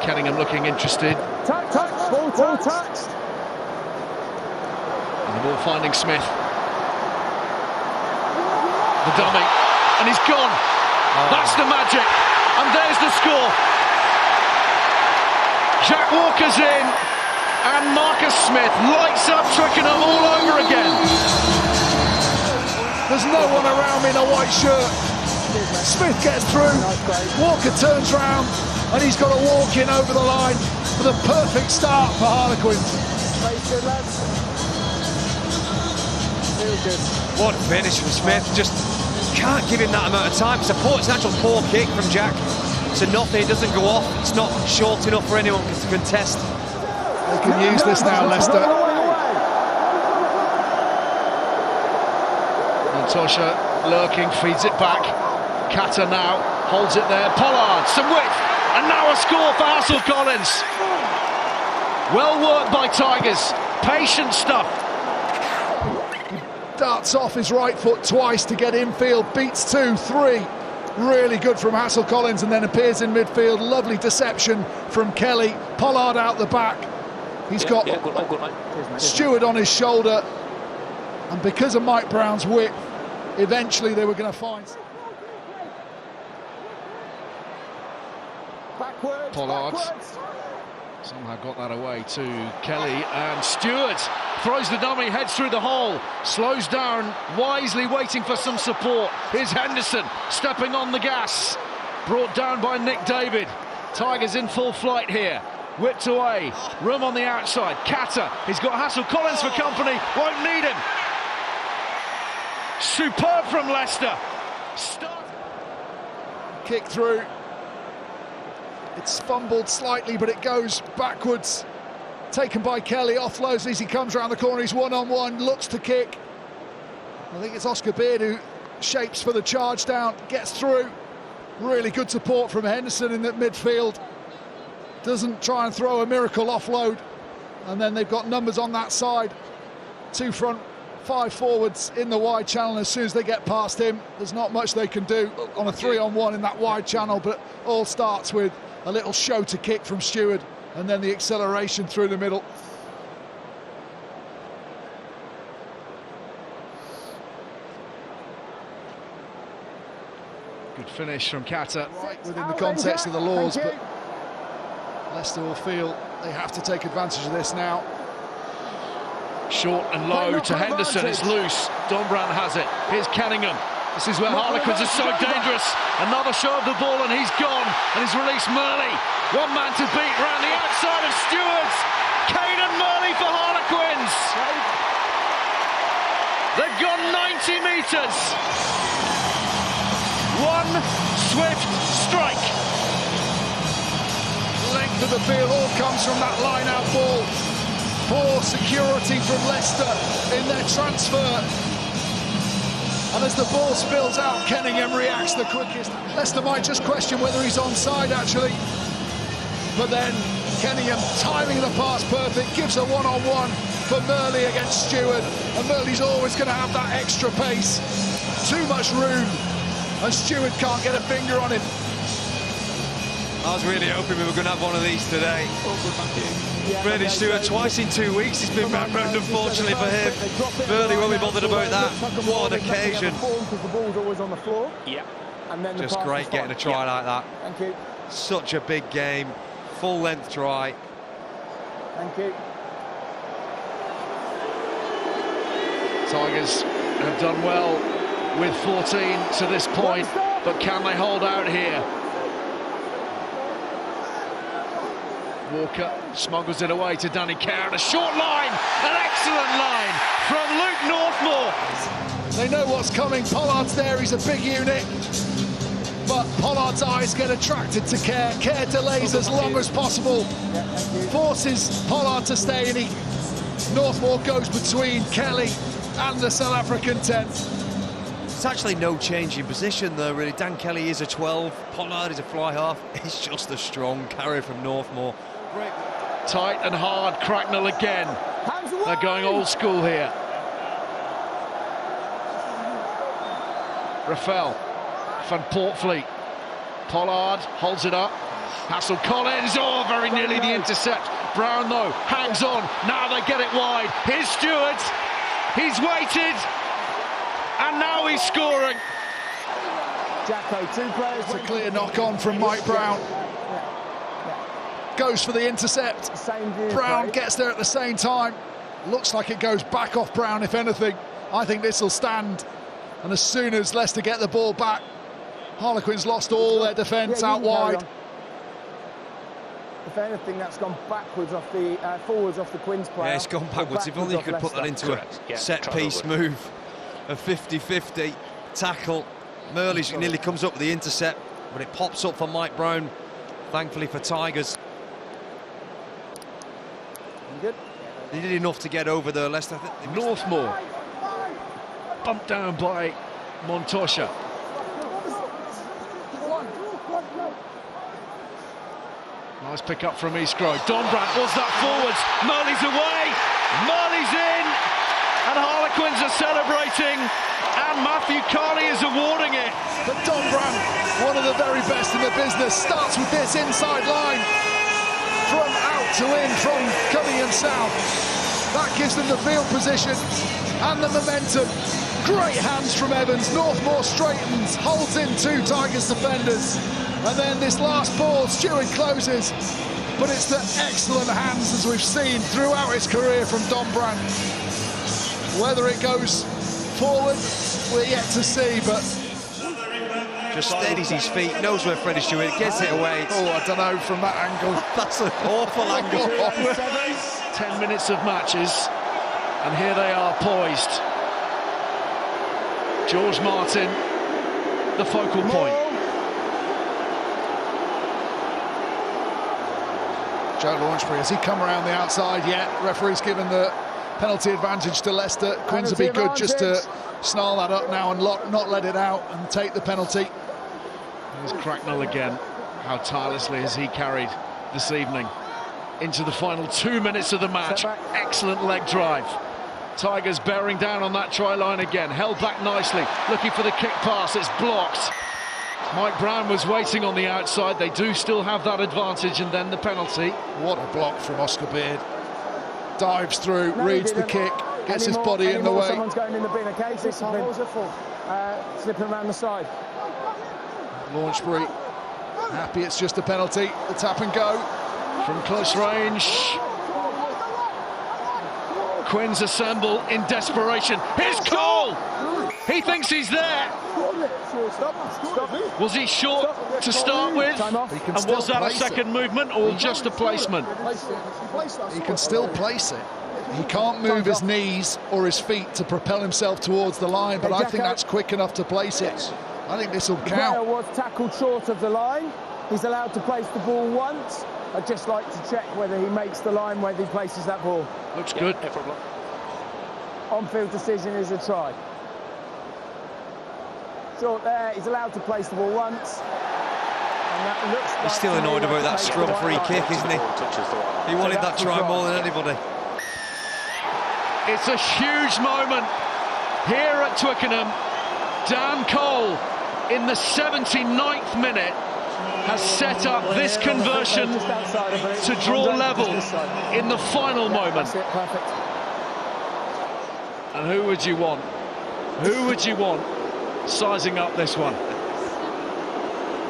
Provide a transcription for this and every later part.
Kenningham looking interested. Ball touched. And the ball finding Smith. The dummy, and he's gone. That's the magic, and there's the score. Jack Walker's in, and Marcus Smith lights up Twickenham all over again. There's no one around me in a white shirt. Smith gets through, Walker turns round, and he's got a walk in over the line for the perfect start for Harlequins. What finish from Smith, just can't give him that amount of time. It's an actual poor kick from Jack. So nothing, it doesn't go off, it's not short enough for anyone to contest. They can use this now, Leicester. Montosha lurking, feeds it back. Kata now holds it there. Pollard, some width, and now a score for Harlequins. Well worked by Tigers, patient stuff. Darts off his right foot twice to get infield, beats 2, 3. Really good from Harlequins, and then appears in midfield. Lovely deception from Kelly. Pollard out the back. He's got Stewart on his shoulder, and because of Mike Brown's width, eventually they were going to find. Pollard somehow got that away to Kelly, and Stewart throws the dummy, heads through the hole, slows down, wisely waiting for some support. Here's Henderson stepping on the gas, brought down by Nick David. Tigers in full flight here, whipped away, room on the outside. Kata, he's got Harlequins for company, won't need him. Superb from Leicester. Kick through. It's fumbled slightly, but it goes backwards. Taken by Kelly, offloads as he comes around the corner. He's one-on-one, looks to kick. I think it's Oscar Beard who shapes for the charge down, gets through. Really good support from Henderson in the midfield. Doesn't try and throw a miracle offload. And then they've got numbers on that side. 2 front, 5 forwards in the wide channel. As soon as they get past him, there's not much they can do on a 3-on-1 in that wide channel, but all starts with a little show to kick from Stewart, and then the acceleration through the middle. Good finish from Kata. Right within the context of the laws, but Leicester will feel they have to take advantage of this now. Short and low to Henderson, it's loose. Don Brown has it. Here's Kenningham. This is where Harlequins are so dangerous. Another show of the ball, and he's gone. And he's released Murley. One man to beat round the outside of Stewart's. Caden Murley for Harlequins. They've gone 90 metres. One swift strike. Length of the field all comes from that line-out ball. Poor security from Leicester in their transfer. And as the ball spills out, Kenningham reacts the quickest. Leicester might just question whether he's onside, actually. But then Kenningham, timing the pass perfect, gives a one-on-one for Murley against Stewart. And Murley's always going to have that extra pace. Too much room, and Stewart can't get a finger on him. I was really hoping we were going to have one of these today. Brady Stewart, twice in 2 weeks he's been back round, unfortunately for him. Burley won't be bothered about that. What an occasion. Just great getting a try like that. Thank you. Such a big game, full length try. Thank you. Tigers have done well with 14 to this point, but can they hold out here? Walker smuggles it away to Danny Kerr, and a short line, an excellent line from Luke Northmore. They know what's coming. Pollard's there, he's a big unit. But Pollard's eyes get attracted to Kerr. Kerr delays as long as possible. Forces Pollard to stay, and Northmore goes between Kelly and the South African 10. It's actually no change in position though, really. Dan Kelly is a 12, Pollard is a fly half. It's just a strong carry from Northmore. Great. Tight and hard, Cracknell again. They're going old school here. Rafael, Van Portfleet. Pollard holds it up. Hassel Collins, oh, very nearly the intercept. Brown, though, hangs on. Now they get it wide. Here's Stewart. He's waited. And now he's scoring. Jacko, 2 players. It's a clear knock-on from Mike Brown. Goes for the intercept. Brown gets there at the same time. Looks like it goes back off Brown, if anything. I think this will stand. And as soon as Leicester get the ball back, Harlequins lost all their defence out wide. If anything, that's gone backwards off the forwards off the Quins player. Yeah, it's gone backwards. If only you could put that into a set-piece move. A 50-50 tackle. Murley nearly comes up with the intercept, but it pops up for Mike Brown, thankfully for Tigers. Good. They did enough to get over the Leicester. Northmore. Bumped down by Montosha. Nice pick up from East Grove. Donbrandt was that forwards. Murley's away. Murley's in. And Harlequins are celebrating. And Matthew Carney is awarding it. But Donbrandt, one of the very best in the business, starts with this inside line. From out to in, from Cunningham South. That gives them the field position and the momentum. Great hands from Evans. Northmore straightens, holds in 2 Tigers defenders. And then this last ball, Stewart closes. But it's the excellent hands, as we've seen throughout his career from Donbrandt. Whether it goes forward, we're yet to see, but... Just steadies his feet, knows where Freddie Stewart gets it away. Oh, I don't know, from that angle. That's an awful angle. 10 minutes of matches, and here they are poised. George Martin, the focal point. Joe Launchbury, has he come around the outside yet? Referee's given the penalty advantage to Leicester. Quins would be good just to snarl that up now and not let it out and take the penalty. Here's Cracknell again. How tirelessly has he carried this evening into the final 2 minutes of the match. Excellent leg drive. Tigers bearing down on that try line again. Held back nicely, looking for the kick pass. It's blocked. Mike Brown was waiting on the outside. They do still have that advantage, and then the penalty. What a block from Oscar Beard. Dives through, reads the kick, gets his body in the way. Someone's going in the bin, okay? Slipping around the side. Launchbury, happy it's just a penalty. The tap and go. From close range. Quins assemble in desperation. Here's Cole! He thinks he's there. Was he short to start with? And was that a second movement or just a placement? He can still place it. He can't move his knees or his feet to propel himself towards the line, but I think that's quick enough to place it. I think this will count. The player was tackled short of the line. He's allowed to place the ball once. I'd just like to check whether he makes the line, whether he places that ball. Looks good. On-field decision is a try. Short there, he's allowed to place the ball once. And that looks like he's still annoyed about that scrum free kick, isn't he? He wanted that try more than anybody. It's a huge moment here at Twickenham. Dan Cole, in the 79th minute, has set up this conversion to draw level in the final moment. And who would you want? Who would you want sizing up this one?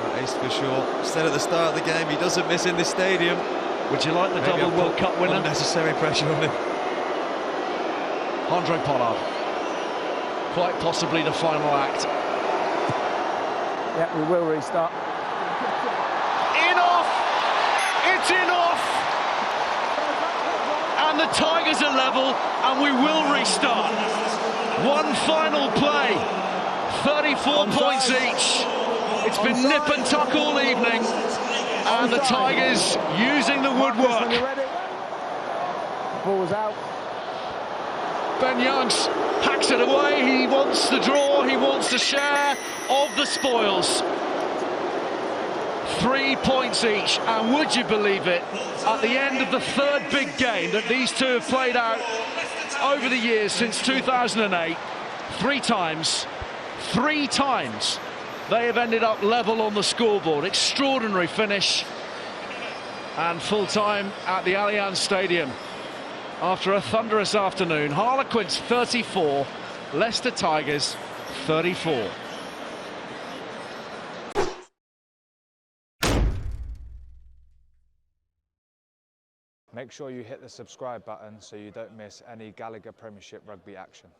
That is for sure. Instead at the start of the game, he doesn't miss in this stadium. Would you like the Maybe double World Cup winner? Unnecessary pressure on him. Andre Pollard. Quite possibly the final act. Yeah, we will restart. In off! It's in off! And the Tigers are level, and we will restart. One final play, 34 points each. It's been nip and tuck all evening, and the Tigers using the woodwork. Ball was out. Ben Youngs hacks it away. He wants the draw, he wants the share of the spoils. 3 points each, and would you believe it, at the end of the third big game that these two have played out over the years since 2008, three times they have ended up level on the scoreboard. Extraordinary finish, And full time at the Allianz Stadium after a thunderous afternoon. Harlequins 34, Leicester Tigers 34. Make sure you hit the subscribe button so you don't miss any Gallagher Premiership Rugby action.